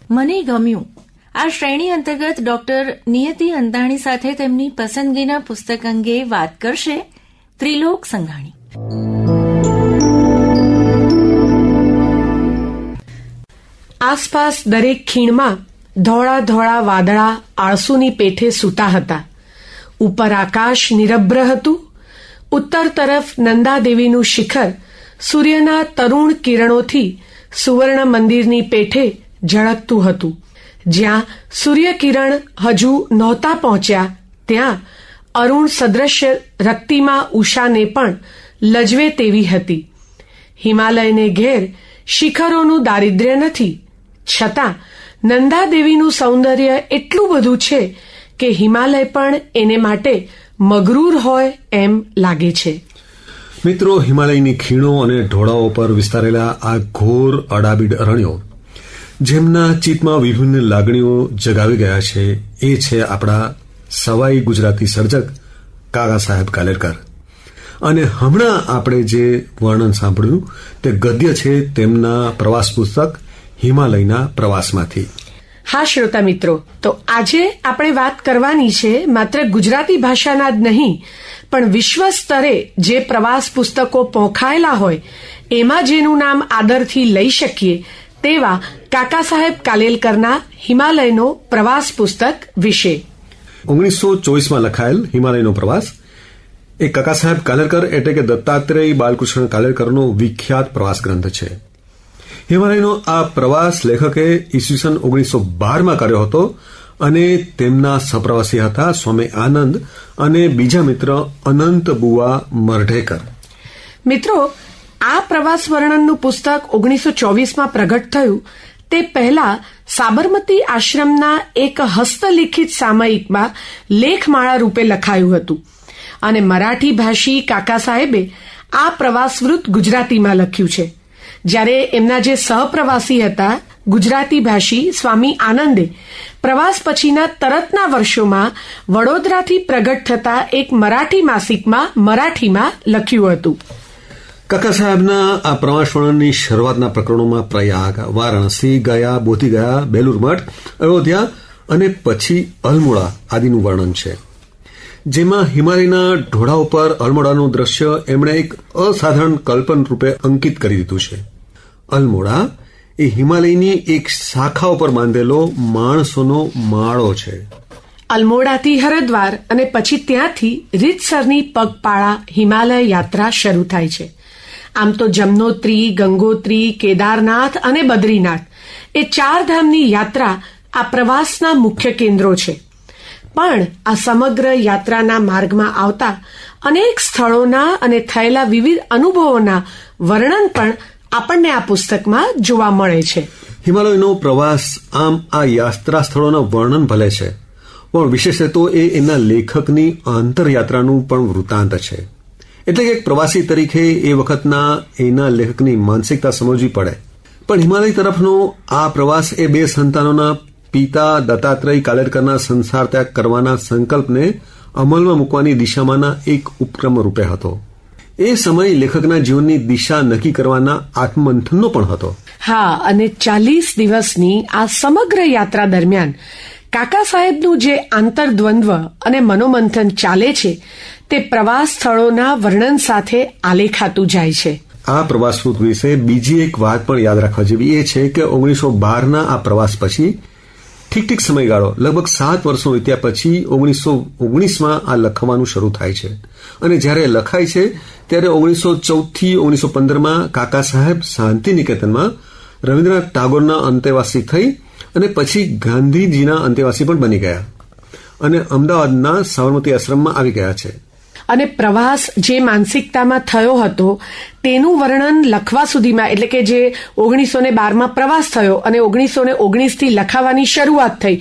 મને ગમ્યું. આ શ્રેણી અંતર્ગત ડોક્ટર નિયતિ અંતાણી સાથે તેમની પસંદગીના પુસ્તક અંગે વાત કરશે ત્રિલોક સંઘાણી. આસપાસ દરેક ખીણમાં ધોળા ધોળા વાદળા આળસુની પેઠે સૂતા હતા. ઉપર આકાશ નિરભ્ર હતું. ઉત્તર તરફ નંદાદેવીનું શિખર સૂર્યના તરુણ કિરણોથી સુવર્ણ મંદિરની પેઠે ઝળકતું હતું. જ્યાં સૂર્યકિરણ હજુ નહોતા પહોંચ્યા ત્યાં અરુણ સદ્રશ્ય રક્તિમાં ઉષાને પણ લજવે તેવી હતી. હિમાલયને ઘેર શિખરોનું દારિદ્ર્ય નથી, છતાં નંદાદેવીનું સૌંદર્ય એટલું બધું છે કે હિમાલય પણ એને માટે મગરૂર હોય એમ લાગે છે. મિત્રો, હિમાલયની ખીણો અને ઢોળાવો પર વિસ્તારેલા આ ઘોર અડાબીડ અરણ્યો જેમના ચિત્તમાં વિભિન્ન લાગણીઓ જગાવી ગયા છે એ છે આપણા સવાઈ ગુજરાતી સર્જક કાકા સાહેબ કાલેલકર. અને હમણાં આપણે જે વર્ણન સાંભળ્યું તે ગદ્ય છે તેમના પ્રવાસ પુસ્તક હિમાલયના પ્રવાસમાંથી. હા શ્રોતા મિત્રો, તો આજે આપણે વાત કરવાની છે માત્ર ગુજરાતી ભાષાના જ નહીં પણ વિશ્વ સ્તરે જે પ્રવાસ પુસ્તકો પોંખાયેલા હોય એમાં જેનું નામ આદરથી લઈ શકીએ તેવા કાકા સાહેબ કાલેલકરના હિમાલયનો પ્રવાસ પુસ્તક વિશે. 1924માં લખાયેલ હિમાલયનો પ્રવાસ એ કાકા સાહેબ કાલેલકર એટલે કે દત્તાત્રેય બાલકૃષ્ણ કાલેલકરનો વિખ્યાત પ્રવાસ ગ્રંથ છે. હિમાલયનો આ પ્રવાસ લેખકે ઈસવીસન 1912માં કર્યો હતો અને તેમના સહપ્રવાસી હતા સ્વામી આનંદ અને બીજા મિત્ર અનંત બુવા મરઢેકર. મિત્રો, આ પ્રવાસ વર્ણનનું પુસ્તક 1924માં પ્રગટ થયું તે પહેલા સાબરમતી આશ્રમના એક હસ્તલિખિત સામયિકમાં લેખમાળા રૂપે લખાયું હતું અને મરાઠી ભાષી કાકા સાહેબે આ પ્રવાસવૃત્ત ગુજરાતીમાં લખ્યું છે. જ્યારે એમના જે સહપ્રવાસી હતા ગુજરાતી ભાષી સ્વામી આનંદે પ્રવાસ પછીના તરતના વર્ષોમાં વડોદરાથી પ્રગટ થતા એક મરાઠી માસિકમાં મરાઠીમાં લખ્યું હતું. કાકા સાહેબના આ પ્રવાસ વર્ણનની શરૂઆતના પ્રકરણોમાં પ્રયાગ, વારાણસી, ગયા, બોધગયા, બેલુર મઠ, અયોધ્યા અને પછી અલ્મોડા આદિનું વર્ણન છે. જેમાં હિમાલયના ઢોળા ઉપર અલ્મોડાનું દ્રશ્ય એમણે એક અસાધારણ કલ્પન રૂપે અંકિત કરી દીધું છે. અલ્મોડા એ હિમાલયની એક શાખા ઉપર બાંધેલો માણસોનો માળો છે. અલ્મોડાથી હરિદ્વાર અને પછી ત્યાંથી રીતસરની પગપાળા હિમાલય યાત્રા શરૂ થાય છે. આમ તો જમનોત્રી, ગંગોત્રી, કેદારનાથ અને બદ્રીનાથ એ 4 ધામની યાત્રા આ પ્રવાસના મુખ્ય કેન્દ્રો છે. પણ આ સમગ્ર યાત્રાના માર્ગમાં આવતા અનેક સ્થળોના અને થયેલા વિવિધ અનુભવોના વર્ણન પણ આપણને આ પુસ્તકમાં જોવા મળે છે. હિમાલયનો પ્રવાસ આમ આ યાત્રા સ્થળોના વર્ણન ભલે છે પણ વિશેષ તો એ એના લેખકની આંતરયાત્રાનું પણ વૃત્તાંત છે. એટલે કે એક પ્રવાસી તરીકે એ વખતના એના લેખકની માનસિકતા સમજવી પડે. પણ હિમાલય તરફનો આ પ્રવાસ એ 2 સંતાનોના પિતા દત્તાત્રેય કાલેલકરના સંસાર ત્યાગ કરવાના સંકલ્પને અમલમાં મૂકવાની દિશામાંના એક ઉપક્રમ રૂપે હતો. એ સમય લેખકના જીવનની દિશા નક્કી કરવાના આત્મમંથનનો પણ હતો. હા, અને 40 દિવસની આ સમગ્ર યાત્રા દરમિયાન કાકા સાહેબનું જે આંતરદ્વંદ્વ અને મનોમંથન ચાલે છે તે પ્રવાસ સ્થળોના વર્ણન સાથે આલેખાતું જાય છે. આ પ્રવાસ વિશે બીજી એક વાત પણ યાદ રાખવા જેવી એ છે કે 1912ના આ પ્રવાસ પછી ઠીક સમયગાળો લગભગ 7 વર્ષો વીત્યા પછી 1919માં આ લખવાનું શરૂ થાય છે. અને જ્યારે લખાય છે ત્યારે 1914થી 1915માં કાકા સાહેબ શાંતિ નિકેતનમાં રવિન્દ્રનાથ ટાગોરના અંતેવાસી થઈ અને પછી ગાંધીજીના અંતેવાસી પણ બની ગયા અને અમદાવાદના સાબરમતી આશ્રમમાં આવી ગયા છે. અને પ્રવાસ જે માનસિકતામાં થયો હતો તેનું વર્ણન લખવા સુધીમાં, એટલે કે જે 1912માં પ્રવાસ થયો અને 1919થી લખાવાની શરૂઆત થઈ,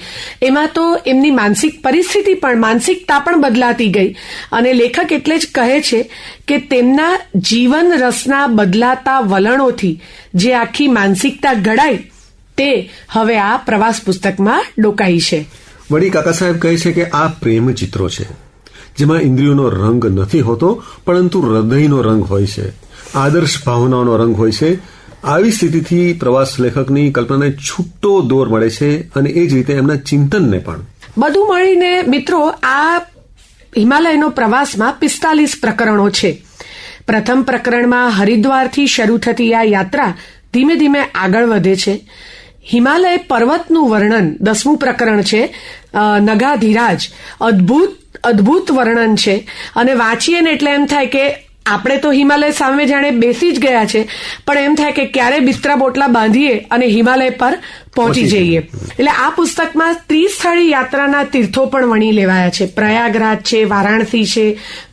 એમાં તો એમની માનસિક પરિસ્થિતિ પણ માનસિકતા પણ બદલાતી ગઈ. અને લેખક એટલે જ કહે છે કે તેમના જીવન રસના બદલાતા વલણોથી જે આખી માનસિકતા ઘડાઈ તે હવે આ પ્રવાસ પુસ્તકમાં ડોકાઈ છે. વળી કાકા સાહેબ કહે છે કે આ પ્રેમ ચિત્રો છે જેમાં ઇન્દ્રિયોનો રંગ નથી હોતો પરંતુ હૃદયનો રંગ હોય છે આદર્શ ભાવનાઓનો રંગ હોય છે. આવી સ્થિતિથી પ્રવાસ લેખકની કલ્પનાને છૂટો દોર મળે છે અને એ જ રીતે એમના ચિંતનને પણ. બધું મળીને મિત્રો આ હિમાલયનો પ્રવાસમાં 45 પ્રકરણો છે. પ્રથમ પ્રકરણમાં હરિદ્વારથી શરૂ થતી આ યાત્રા ધીમે ધીમે આગળ વધે છે. હિમાલય પર્વતનું વર્ણન 10મું પ્રકરણ છે, નગાધિરાજ. અદ્ભુત વર્ણન છે અને વાંચીએ ને એટલે એમ થાય કે આપણે તો હિમાલય સામે જાણે બેસી જ ગયા છે, પણ એમ થાય કે ક્યારે બિસ્તરા બોટલા બાંધીએ અને હિમાલય પર પહોંચી જઈએ. એટલે આ પુસ્તકમાં 30 સ્થળી યાત્રાના તીર્થો પણ વણી લેવાયા છે. પ્રયાગરાજ છે, વારાણસી છે,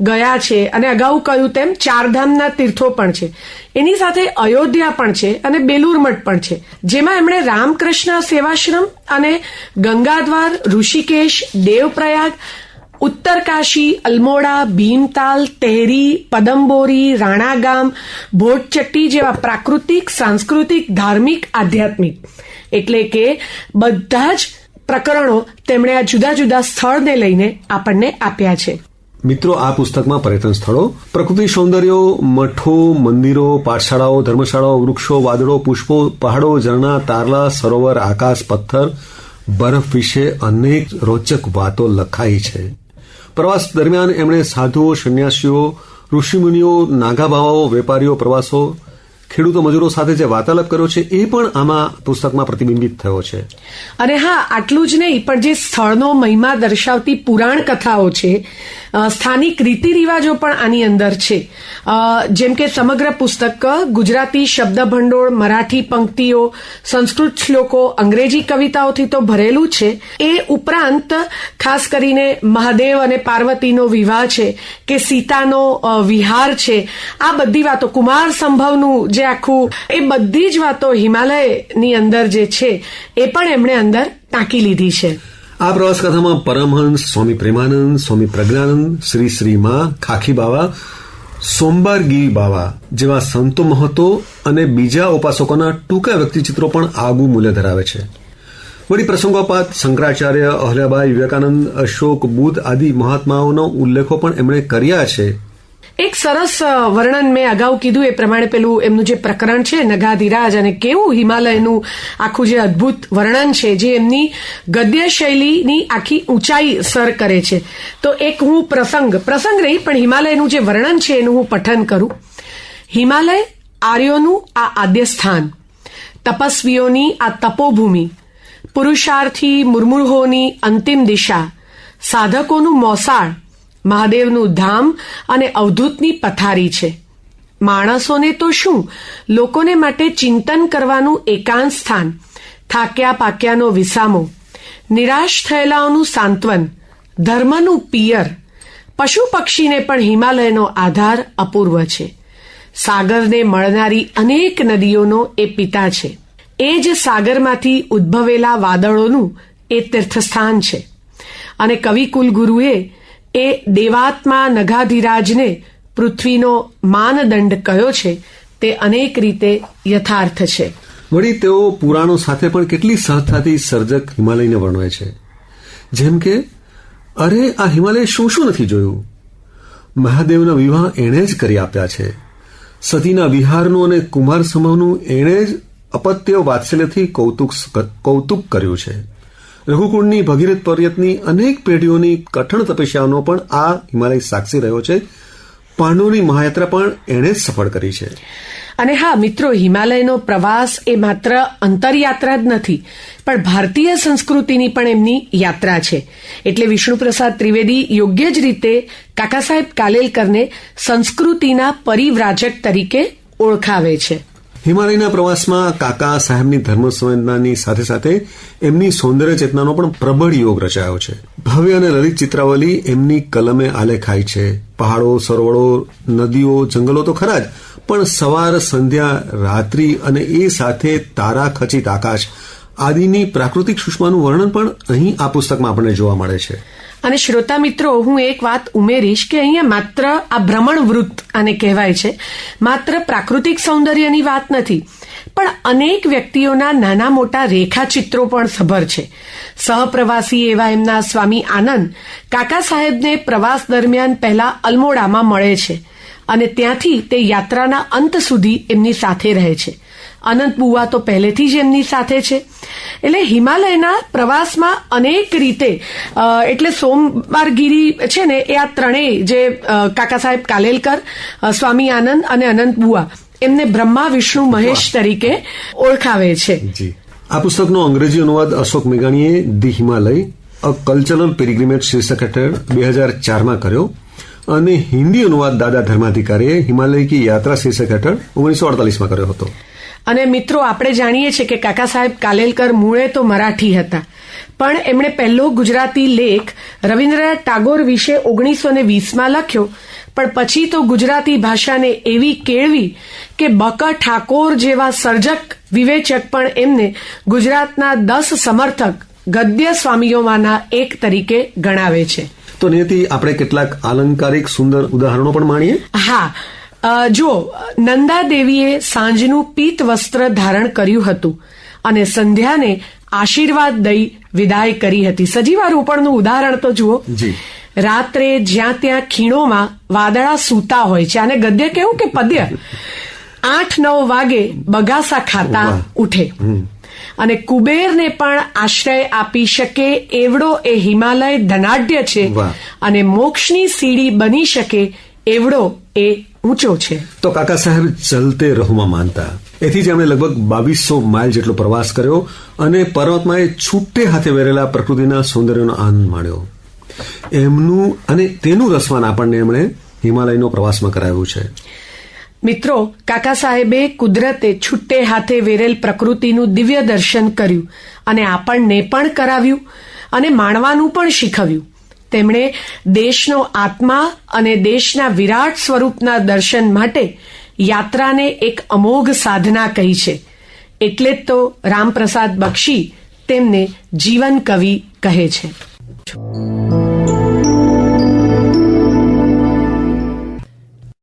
ગયા છે અને અગાઉ કહ્યું તેમ ચારધામના તીર્થો પણ છે. એની સાથે અયોધ્યા પણ છે અને બેલુર મઠ પણ છે, જેમાં એમણે રામકૃષ્ણ સેવાશ્રમ અને ગંગાદ્વાર, ઋષિકેશ, દેવપ્રયાગ, ઉત્તરકાશી, અલ્મોડા, ભીમતાલ, તેહરી, પદમબોરી, રાણાગામ, ભોટચટ્ટી જેવા પ્રાકૃતિક, સાંસ્કૃતિક, ધાર્મિક, આધ્યાત્મિક એટલે કે બધા જ પ્રકરણો તેમણે આ જુદા જુદા સ્થળને લઈને આપણને આપ્યા છે. મિત્રો, આ પુસ્તકમાં પર્યટન સ્થળો, પ્રકૃતિ સૌંદર્યો, મઠો, મંદિરો, પાઠશાળાઓ, ધર્મશાળાઓ, વૃક્ષો, વાદળો, પુષ્પો, પહાડો, ઝરણા, તારલા, સરોવર, આકાશ, પથ્થર, બરફ વિશે અનેક રોચક વાતો લખાઈ છે. પ્રવાસ દરમિયાન એમણે સાધુઓ, સંન્યાસીઓ, ઋષિમુનિઓ, નાગા બાવાઓ, વેપારીઓ, પ્રવાસો, ખેડૂતો, મજૂરો સાથે જે વાર્તાલાપ કર્યો છે એ પણ આમાં પુસ્તકમાં પ્રતિબિંબિત થયો છે. અને હા, આટલું જ નહીં, પણ જે સ્થળનો મહિમા દર્શાવતી પુરાણ કથાઓ છે, સ્થાનિક રીતિ રિવાજો પણ આની અંદર છે. જેમ કે સમગ્ર પુસ્તક ગુજરાતી શબ્દ ભંડોળ, મરાઠી પંક્તિઓ, સંસ્કૃત શ્લોકો, અંગ્રેજી કવિતાઓથી તો ભરેલું છે. એ ઉપરાંત ખાસ કરીને મહાદેવ અને પાર્વતીનો વિવાહ છે કે સીતાનો વિહાર છે, આ બધી વાતો, કુમાર સંભવનું જે આખું, એ બધી જ વાતો હિમાલયની અંદર જે છે એ પણ એમણે અંદર ટાંકી લીધી છે. આ પ્રવાસ કથામાં પરમહંસ, સ્વામી પ્રેમાનંદ, સ્વામી પ્રજ્ઞાનંદ, શ્રી શ્રી માં, ખાખી બાવા, સોમબારગીરી બાવા જેવા સંતો મહતો અને બીજા ઉપાસકોના ટૂંકા વ્યક્તિચિત્રો પણ આગવું મૂલ્ય ધરાવે છે. વળી પ્રસંગોપાત શંકરાચાર્ય, અહલ્યાબાઈ, વિવેકાનંદ, અશોક, બુદ્ધ આદિ મહાત્માઓનો ઉલ્લેખો પણ એમણે કર્યા છે. એક સરસ વર્ણન મેં અગાઉ કીધું એ પ્રમાણે પેલું એમનું જે પ્રકરણ છે નગાધિરાજ, અને કેવું હિમાલયનું આખું જે અદ્ભુત વર્ણન છે જે એમની ગદ્ય શૈલીની આખી ઊંચાઈ સર કરે છે. તો એક હું પ્રસંગ નહીં પણ હિમાલયનું જે વર્ણન છે એનું હું પઠન કરું. હિમાલય આર્યોનું આ આદ્ય સ્થાન, તપસ્વીઓની આ તપોભૂમિ, પુરુષાર્થી મુર્મુહોની અંતિમ દિશા, સાધકોનું મોસાળ, મહાદેવનું ધામ અને અવધૂતની પથારી છે. માણસોને તો શું, લોકોને માટે ચિંતન કરવાનું એકાંત સ્થાન, થાક્યા પાક્યાનો વિસામો, નિરાશ થયેલાઓનું સાંત્વન, ધર્મનું પિયર. પશુ પક્ષીને પણ હિમાલયનો આધાર અપૂર્વ છે. સાગરને મળનારી અનેક નદીઓનો એ પિતા છે. એ જ સાગરમાંથી ઉદ્ભવેલા વાદળોનું એ તીર્થસ્થાન છે. અને કવિકુલ ગુરુએ એ દેવાત્મા નગાધિરાજને પૃથ્વીનો માનદંડ કયો છે તે અનેક રીતે યથાર્થ છે. વળી તેઓ પુરાણો સાથે પણ કેટલી સહજતાથી સર્જક હિમાલયને વર્ણવે છે. જેમ કે, અરે આ હિમાલય શું શું નથી જોયું, મહાદેવના વિવાહ એણે જ કરી આપ્યા છે, સતીના વિહારનું અને કુમાર સંભવનું એણે જ અપત્ય વાત્સલ્યથી કૌતુક કર્યું છે. રઘુકુળની ભગીરથ પર્યટની અનેક પેઢીઓની કઠણ તપસ્યાનો પણ આ હિમાલય સાક્ષી રહ્યો છે. પાંડવોની મહાયાત્રા પણ એણે જ સફળ કરી છે. અને હા મિત્રો, હિમાલયનો પ્રવાસ એ માત્ર અંતરયાત્રા જ નથી, પણ ભારતીય સંસ્કૃતિની પણ એમની યાત્રા છે. એટલે વિષ્ણુપ્રસાદ ત્રિવેદી યોગ્ય જ રીતે કાકા સાહેબ કાલેલકરને સંસ્કૃતિના પરિવ્રાજક તરીકે ઓળખાવે છે. હિમાલયના પ્રવાસમાં કાકા સાહેબની ધર્મ સંવેદનાની સાથે સાથે એમની સૌંદર્ય ચેતનાનો પણ પ્રબળ યોગ રચાયો છે. ભવ્ય અને લલિત ચિત્રાવલી એમની કલમે આલેખાઈ છે. પહાડો, સરોવરો, નદીઓ, જંગલો તો ખરા જ, પણ સવાર, સંધ્યા, રાત્રિ અને એ સાથે તારા ખચિત આકાશ આદિની પ્રાકૃતિક સુષ્માનું વર્ણન પણ અહીં આ પુસ્તકમાં આપણને જોવા મળે છે. અને શ્રોતા મિત્રો, હું એક વાત ઉમેરીશ કે અહીંયા માત્ર આ ભ્રમણ વૃત્ત આને કહેવાય છે, માત્ર પ્રાકૃતિક સૌંદર્યની વાત નથી, પણ અનેક વ્યક્તિઓના નાના મોટા રેખાચિત્રો પણ સભર છે. સહપ્રવાસી એવા એમના સ્વામી આનંદ કાકા સાહેબને પ્રવાસ દરમિયાન પહેલા અલ્મોડામાં મળે છે અને ત્યાંથી તે યાત્રાના અંત સુધી એમની સાથે રહે છે. અનંત બુવા તો પહેલેથી જ એમની સાથે છે. એટલે હિમાલયના પ્રવાસમાં અનેક રીતે એટલે સોમવારગીરી છે ને એ આ ત્રણેય જે કાકા સાહેબ કાલેલકર, સ્વામી આનંદ અને અનંત બુવા એમને બ્રહ્મા વિષ્ણુ મહેશ તરીકે ઓળખાવે છે. જી, આ પુસ્તકનો અંગ્રેજી અનુવાદ અશોક મેઘાણીએ the Himalaya a cultural pilgrimage શીર્ષક હેઠળ 2004માં કર્યો અને હિન્દી અનુવાદ દાદા ધર્માધિકારીએ હિમાલય કી યાત્રા શીર્ષક હેઠળ 1948માં કર્યો હતો. અને મિત્રો, આપણે જાણીએ છીએ કે કાકા સાહેબ કાલેલકર મૂળે તો મરાઠી હતા, પણ એમણે પહેલો ગુજરાતી લેખ રવિન્દ્રનાથ ટાગોર વિશે 1920માં લખ્યો. પણ પછી તો ગુજરાતી ભાષાને એવી કેળવી કે બકા ઠાકોર જેવા સર્જક વિવેચક પણ એમને ગુજરાતના 10 સમર્થક ગદ્ય સ્વામીઓમાંના એક તરીકે ગણાવે છે. તો નિયતિ, આપણે કેટલાક આલંકારિક સુંદર ઉદાહરણો પણ માણીએ. હા, જુઓ, નંદાદેવીએ સાંજનું પીત વસ્ત્ર ધારણ કર્યું હતું અને સંધ્યાને આશીર્વાદ દઈ વિદાય કરી હતી. સજીવારોપણનું ઉદાહરણ તો જુઓ. જી. રાત્રે જ્યાં ત્યાં ખીણોમાં વાદળા સૂતા હોય છે, અને ગદ્ય કેવું કે પદ્ય 8-9 વાગે બગાસા ખાતા ઉઠે અને કુબેરને પણ આશ્રય આપી શકે એવડો એ હિમાલય ધનાઢ્ય છે અને મોક્ષની સીડી બની શકે એવડો એ ઊંચો છે. તો કાકા સાહેબ ચલતે રહુમાં માનતા, એથી જ એમણે લગભગ 2200 માઇલ જેટલો પ્રવાસ કર્યો અને પરમાત્માએ છૂટે હાથે વેરેલા પ્રકૃતિના સૌંદર્યનો આનંદ માણ્યો. એમનું અને તેનું રસવાન આપણને એમણે હિમાલયનો પ્રવાસમાં કરાવ્યું છે. મિત્રો, કાકા સાહેબે કુદરતે છુટ્ટે હાથે વેરેલ પ્રકૃતિનું દિવ્ય દર્શન કર્યું અને આપણને પણ કરાવ્યું અને માણવાનું પણ શીખવ્યું. તેમણે દેશનો આત્મા અને દેશના વિરાટ સ્વરૂપના દર્શન માટે યાત્રાને એક અમોઘ સાધના કહી છે. એટલે જ તો રામપ્રસાદ બક્ષી તેમને જીવન કવિ કહે છે.